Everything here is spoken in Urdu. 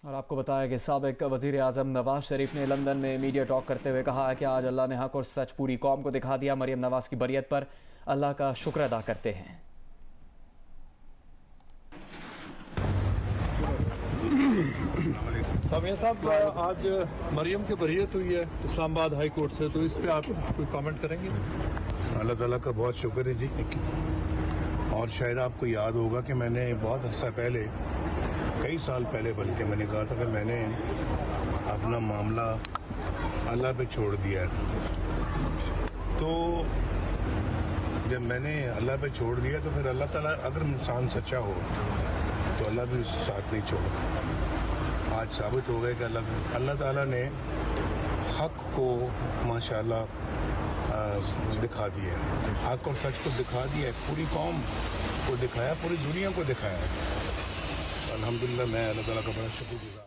اور آپ کو بتایا کہ سابق وزیر اعظم نواز شریف نے لندن میں میڈیا ٹاک کرتے ہوئے کہا کہ آج اللہ نے حق اور سچ پوری قوم کو دکھا دیا. مریم نواز کی بریت پر اللہ کا شکر ادا کرتے ہیں. سامیہ صاحب، آج مریم کی بریت ہوئی ہے اسلام آباد ہائی کورٹ سے، تو اس پہ آپ کوئی کامنٹ کریں گے؟ اللہ تعالیٰ کا بہت شکر ہے جی. اور شاید آپ کو یاد ہوگا کہ میں نے بہت عرصہ پہلے، کئی سال پہلے بلکہ میں نے کہا تھا کہ میں نے اپنا معاملہ اللہ پہ چھوڑ دیا ہے. تو جب میں نے اللہ پہ چھوڑ دیا تو پھر اللہ تعالیٰ، اگر انسان سچا ہو تو اللہ بھی ساتھ نہیں چھوڑتا. آج ثابت ہو گئے کہ اللہ تعالیٰ نے حق کو ماشاءاللہ دکھا دیا ہے، حق اور سچ کو دکھا دیا ہے، پوری قوم کو دکھایا، پوری دنیا کو دکھایا ہے. الحمدللہ میں اللہ تعالیٰ کا بڑا شکر گزار